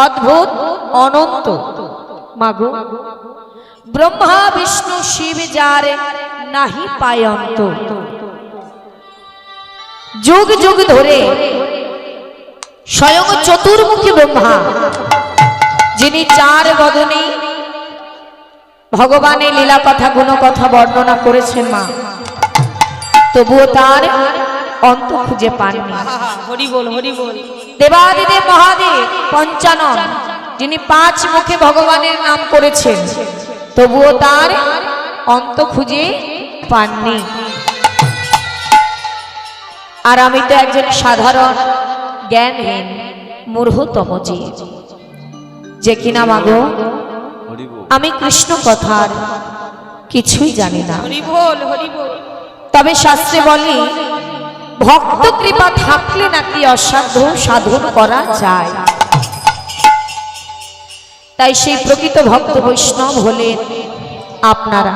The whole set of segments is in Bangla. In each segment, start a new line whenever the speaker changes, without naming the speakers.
অদ্ভুত অনন্ত মাগো ব্রহ্মা বিষ্ণু শিব যার নাহি পায়ন্ত। যুগ যুগ ধরে স্বয়ং চতুর্মুখী ব্রহ্মা যিনি চার বদনে ভগবানের লীলা কথা গুণ কথা বর্ণনা করেছেন মা, তবুও তার অন্ত খুঁজে পাননি।
হরি বল হরি বল।
দেবাদিদেব মহাদেব পঞ্চানন যিনি পাঁচ মুখে ভগবানের নাম করেছেন, তবুও তার অন্ত খুঁজে পাননি। আর আমি তো একজন সাধারণ জ্ঞানহীন মূঢ়তম জীব, যে কিনা মাগো আমি কৃষ্ণ কথার কিছুই জানি না।
হরি বল হরি বল।
তবে শাস্ত্রে বলে ভক্ত কৃপা থাকলে নাকি অসাধ্য সাধন করা যায়। তাই সেই প্রকৃত ভক্ত বৈষ্ণব হলেন আপনারা।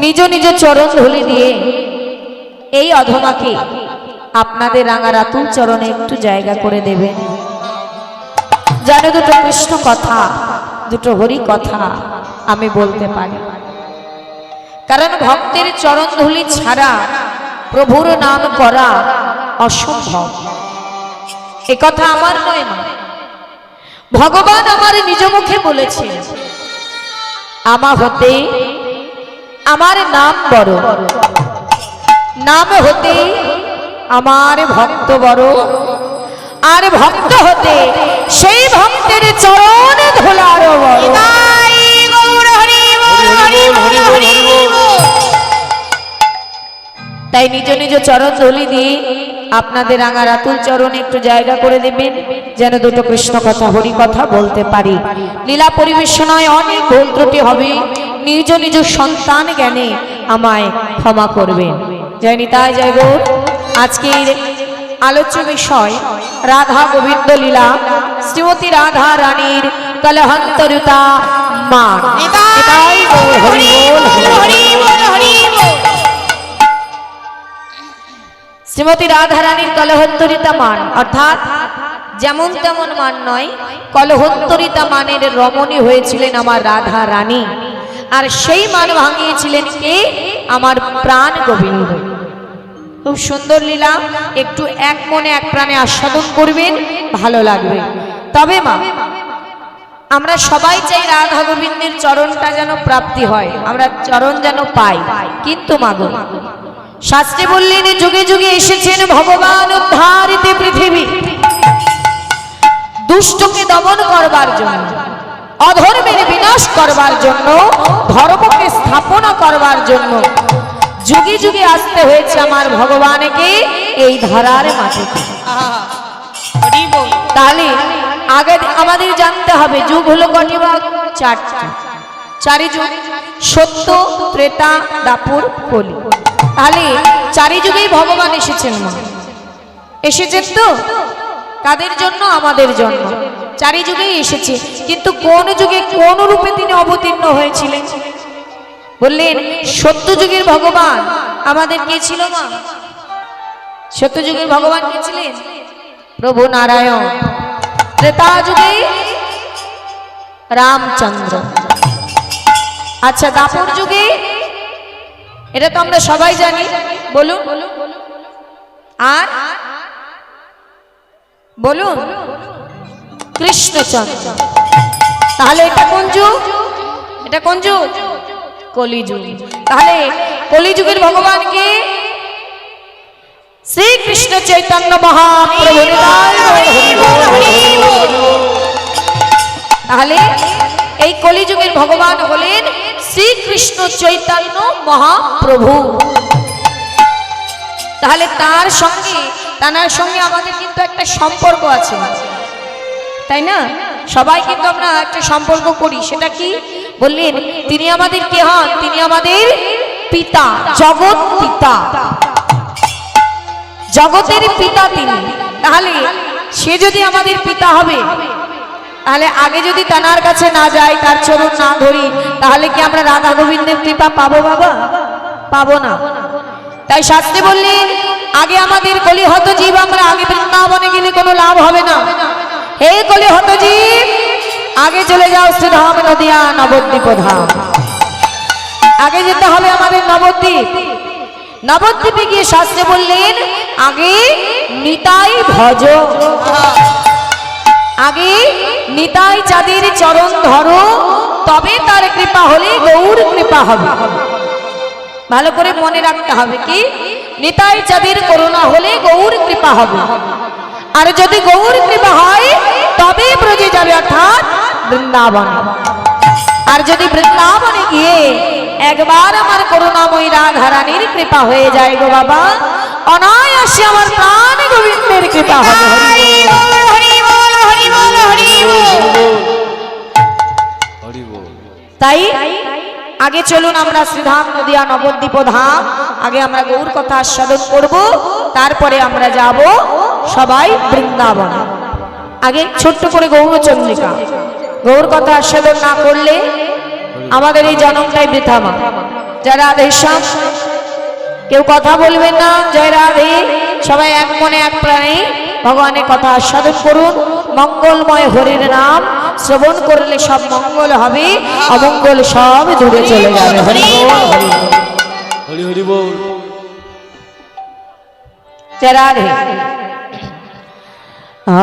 নিজ নিজ চরণ ধুলি দিয়ে এই অধমাকে আপনাদের রাঙা রাতুল চরণে একটু জায়গা করে দেবেন, যেন দুটো কৃষ্ণ কথা দুটো হরি কথা আমি বলতে পারি। কারণ ভক্তের চরণ ধুলি ছাড়া প্রভুর নাম করা অসম্ভব। এ কথা আমার নয় মা, ভগবান আমার নিজ মুখে বলেছেন, আমা হতে আমার নাম বড়, নাম হতে আমার ভক্ত বড়, আর ভক্ত হতে সেই ভক্তের চরণ ধুলার বড়। তাই নিজ নিজ চরণ ধুলি দিয়ে আপনাদের রাঙা রাতুল চরণে একটু জায়গা করে দেবেন, যেন দুটো কৃষ্ণ কথা হরি কথা বলতে পারি। লীলা পরিবেশনায় অনেক ভুল ত্রুটি হবে, নিজ নিজ সন্তান জ্ঞানে আমায় ক্ষমা করবেন। জয় নিতাই জয় গৌর। আজকের আলোচ্য বিষয় রাধা গোবিন্দ লীলা, শ্রীমতী রাধা রানীর কলহন্তরিতা মা। নিতাই গৌর হরি বল হরি বল হরি বল। শ্রীমতী রাধা রানীর কলহন্তরিতা মান অর্থাৎ যেমন তেমন মান নয়, কলহন্তরিতা মানের রমণী হয়েছিলেন আমার রাধা রানী। আর সেই মান ভাঙিয়েছিলেন কে? আমার প্রাণ গোবিন্দ। খুব সুন্দর লীলা, একটু এক মনে এক প্রাণে আস্বাদন করবেন, ভালো লাগবে। তবে মা, আমরা সবাই চাই রাধা গোবিন্দের চরণটা যেন প্রাপ্তি হয়, আমরা চরণ যেন পাই। কিন্তু মাগো, শাস্ত্রে বললেন যুগে যুগে এসেছেন ভগবান উদ্ধারিতে পৃথিবী দুষ্টকে দমন করবার জন্য, অধর্মের বিনাশ করবার জন্য, ধর্মকে স্থাপনা করবার জন্য যুগে যুগে আসতে হয়েছে আমার ভগবানকে এই ধরার মাটিতে। তাহলে আগে আমাদের জানতে হবে যুগ হলো কটি ভাগ? চারটি। চারি যুগ, সত্য, ত্রেতা, দাপুর, কলি। তাহলে চারি যুগেই ভগবান এসেছেন মা, এসেছেন তো কাদের জন্য? আমাদের জন্য। চারি যুগেই এসেছে, কিন্তু কোন যুগে কোন রূপে তিনি অবতীর্ণ হয়েছিলেন? বললেন সত্য যুগের ভগবান আমাদের কে ছিল মা? সত্য যুগের ভগবান কে ছিলেন? প্রভু নারায়ণ। ত্রেতা যুগে রামচন্দ্র। আচ্ছা, দাপর যুগে? এটা তো আমরা সবাই জানি, বলুন। আর বলুন, কৃষ্ণচন্দ্র। তাহলে এটা কোন যুগ? এটা কোন যুগ? কলিযুগ। তাহলে কলিযুগের ভগবান কে? শ্রীকৃষ্ণ চৈতন্য মহাপ্রভু। তাহলে এই কলিযুগের ভগবান হলেন শ্রীকৃষ্ণ চৈতন্য মহাপ্রভু। তাহলে তার সঙ্গে আমাদের কিন্তু একটা সম্পর্ক আছে, তাই না? সবাই কিন্তু আমরা একটা সম্পর্ক করি। সেটা কি? বললেন তিনি আমাদের কে হন? তিনি আমাদের পিতা, জগৎ পিতা, জগতের পিতা তিনি। তাহলে সে যদি আমাদের পিতা হবে, তাহলে আগে যদি তানার কাছে না যাই, তার চরণ না ধরি, তাহলে কি আমরা রাধা গোবিন্দের কৃপা পাবো বাবা? পাবো না। তাই শাস্ত্রে বললেন আগে আমাদের কলিহত জীব, আমরা আগে বৃন্দাবনে গেলে কোনো লাভ হবে না। হে কলি হত জীব, আগে চলে যাও শ্রীধাম নদিয়া নবদ্বীপ ধাম। আগে যেতে হবে আমাদের নবদ্বীপ। নবদ্বীপে গিয়ে শাস্ত্রে বললেন আগে নিতাই ভজ, আগে নিতাই চাঁদের চরণ ধরো, তবে তার কৃপা হলে গৌর কৃপা হবে। ভালো করে মনে রাখতে হবে কি, নিতাই চাঁদের করুণা হলে গৌর কৃপা হবে, আর যদি গৌর কৃপা হয় তবে ব্রজে যাবে, অর্থাৎ বৃন্দাবন। আর যদি বৃন্দাবনে গিয়ে একবার আমার করুণাময়ী রাধারানীর কৃপা হয়ে যায় গো বাবা, অনায়াসে আমার প্রাণ গোবিন্দের কৃপা হবে। তাই আগে চলুন আমরা শ্রীধাম নদিয়া নবদ্বীপ ধাম, আগে আমরা গৌর কথা আস্বাদন করব, তারপরে আমরা যাব সবাই বৃন্দাবন। আগে ছোট্ট করে গৌরচন্দ্রিকা, গৌর কথা আস্বাদন না করলে আমাদের এই জন্মটাই বৃথা। মা জয় রাধে শ্যাম, কেউ কথা বলবেন না, জয় রাধে। সবাই এক মনে এক প্রাণে ভগবানের কথা আস্বাদন করুন। মঙ্গলময় হরির নাম শ্রবণ করলে সব মঙ্গল হবে, অমঙ্গল সব দূরে চলে যাবে। হরি বল, হরি হরি বল, জয় রাধে।